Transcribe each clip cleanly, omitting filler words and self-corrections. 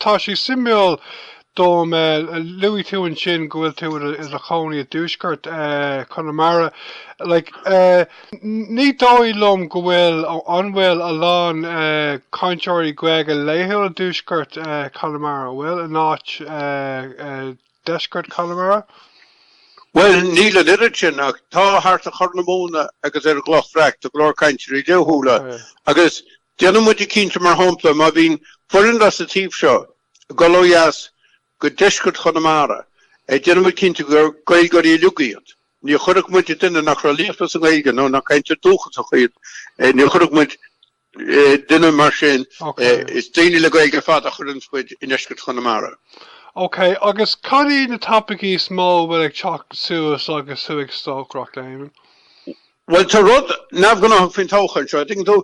tá sí simúil dom Louis tú an sin gohfuil tú is a choní a dúsgurt Conamara. Like, ní dóí lom gohfuil anhfuil a lán cainteoirí Gaeilge léithúil a dúsgurt Conamara, bhfuil a náit deisgurt Conamara? Well, níl a liritsin ach tá hart a chornamóna agus glochreacht a glór caint Raidió húla. Agus déanam muid cínte mar hampla má bhín forin as a tíb seo golóias go deisgurt Conamara. Déanam muid cínte gur Gaeilgeoirí lugaíod. Ní chorach muid duine nach ralíochtas a Gaeilge nó nach cainte dúchas a chuid. Ní chorach muid duine mar sin is daoine le Gaeilge fad a churann muid in deisgurt Conamara. Okay, agus cadí na tappaí smó bhfuil ag teach suas agus suig stócrocht Éamon? Well, tá rud nabh go nach fin tóchan seo. Ding tú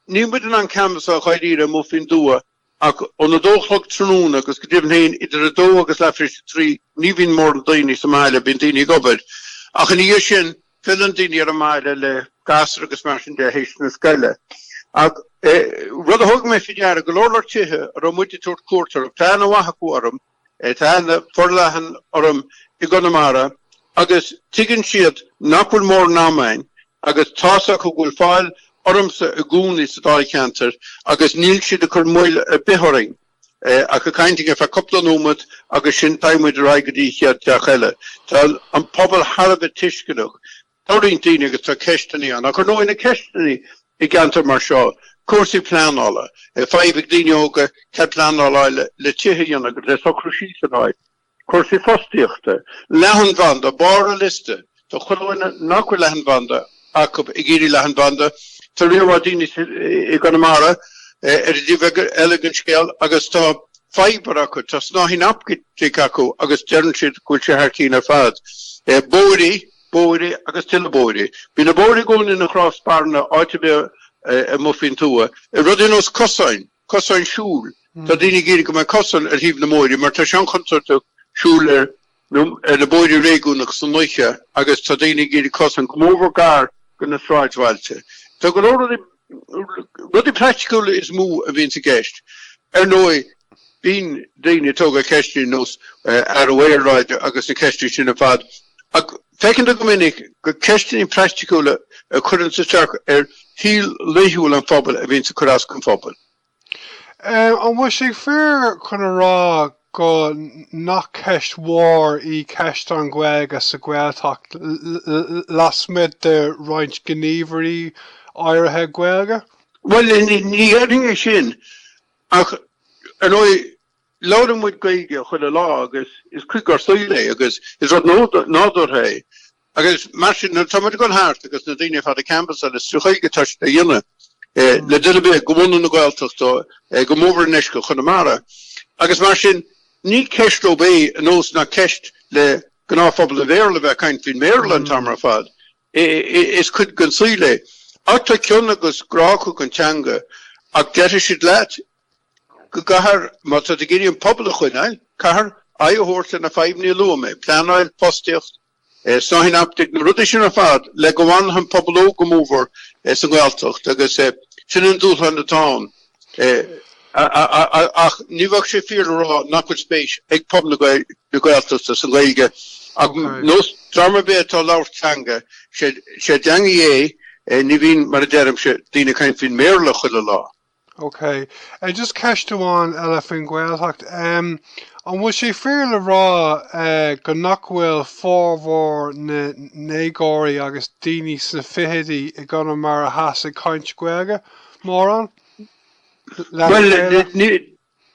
ní muid an camas a chaidíre mó fin dua ach an a dóchlog trúna agus go dtíobh héin idir a dó agus lefris trí ní bhín mór an daoine sa máile bín daoine gobad. Ach an iad sin fill an daoine ar a máile le gasar agus mar sin de héis na scaile. Ach rud a thug mé fi deara go lorlar tithe ar a muide tuairt cuairtear ag tá na watha cuaram tá na forlahan orm I Conamara agus tuigeann siad nach bhfuil mór námain agus tása go bhfuil fáil ormsa a gúnaí sa dá cantar agus níl siad a chur muil a bithiring ach a cainting fa coppla nómad agus sin taimmuid a raigadí chead deach eile. Tá an pobl Harab a tuisceadach Doiríonn daoine agus tá ceisteanaí an ach chu nó ina ceisteanaí I gantar mar seo. Cuasaí pleanála. Fáibh daoine óga ce pleanála le tithe dhéanana go le socrasí san áid. Cuasaí fostíochta. Lehan bhanda, bar a liste. Tá chuilhine nachfuil lehan bhanda ach I ggéirí lehan bhanda. Tá riomh daoine I Conamara ar a ddíbh elegant scéal agus tá faibar acu, tá snáithín apcaigh acu agus dearann siad gúil sé hartíín ar fad. Bóirí agus tuile bóirí. Bhí na bóirí gúin in na chrásparna áite be a muffin tua. Rudin os cosáin siúl. Tá daoine géirí go mai cosan ar híomh na móirí, mar tá sean concertach siúl ar na bóirí réigúnach san nuiche agus tá daoine géirí cosan go mór gar go na sráidhailte. Tá go rudí practicúla is mú a bhíonn sa gceist. Ar nói bín daoine tóga ceistí nos ar a bhéarráide agus na ceistí sin a fad. Ach fecinn go minic go ceistí practicúla a churann sa teach ar híl léithúil an phobal a bhíonn sa churás chun phobal. An bhfuil sé fear chun rá go nach ceist mhór I ceist an Gaeilge sa Gaeltacht lasmuid de roinnt gníomhairí áirithe Gaeilge? Well, ní éing sin ach an óid ládan muid Gaeilge chuil a lá agus is cuigar saoile agus is rud nádortha agus mar sin na táid go háart agus na daoine fad a campus agus suchaige tuis a dhéanana le duine go bhna na Gaeltachta go mór in Eisce Conamara agus mar sin ní ceist ó bé an os na ceist le gná phobal a bhéir bheith caint hín Maryland tamar fad is cuid gan saoile ach tá ceann agus gráchu an teanga ach deir siad leat go gahar má tá géirí an pobl a chuineil cahar aithhórta na 5 ní luame pleanáil postíocht snáithín aptic na rudí sin a fad le go bhain an pobl ó go mór sa Gaeltacht agus sin an dúlthain na tán ach níbhah sé fíorrá nachfuil spéis ag pobl na Gaeltachta sa Gaeilge ach nós drama bé atá láirteanga sé deanga ní bhín mar a deirm sé daoine caint hín méarla chuile lá. Okay. Just ceistú an eile fin Gaeltacht. An bhfuil sé fear le rá go nachhfuil fórmhór na négóirí agus daoine sa fichidí I Conamara has a caint Gaeilge mór an? Well,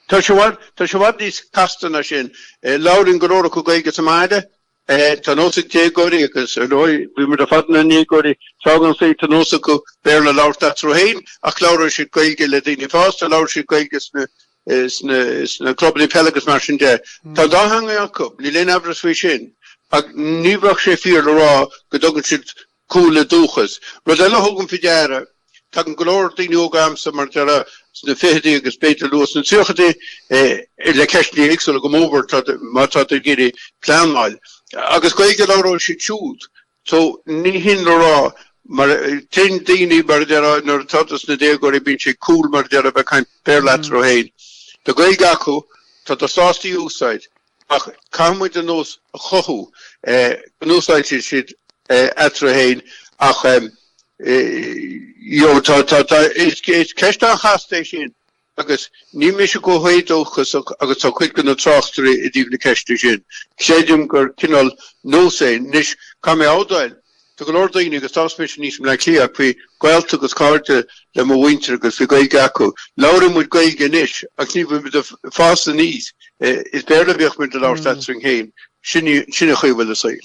tá sé bhd níos castanna sin láirn go róra go Gaeilge sa maide tá nósa tégóirí agus bhí mar a fadna négóirí tágan sé tá nósa go béir le láirta trúhéin ach láir si Gaeilge le daoine fásta láir si Gaeilge sna clublaí pelagus mar sin de. Tá dá hanga acu ní léon abras faoi sin ach níbhah sé fíor le rá go dogann siad cúla dúchas. Rud eile thugann fi deara tá an glóir daoine óga amsa mar deara sna fichidí agus beidir luas na tíochadaí le ceistní éagsúla go mór má tá géirí pleanáil. Agus Gaeilge láróil si siúd, so ní hin le rá mar tin daoine mar deara nar tátas na déagóirí bíonn sé cúl mar deara bheith caint béir leat ó héin. Tá Gaeilge acu tá tá sástí úsáid ach cámuid an nós a chothú an úsáid siad etra héin ach is ceist an chastéis sin agus ní mé se go hédóchas agus tá chuid gan na trachtarí I dtíobh na ceiste sin. Séidim gur cinál nósa níos cá mé ádáil. Tá go leor daoine agus táspéis níos le clíach faoi ghailta agus cáirte le mo winter agus fi gaige acu. Laura muid gaige níos ach ní bfuid a fásta níos is béir le bheoch muid a láir statring héin. Sinna chuomhfuil a saoil.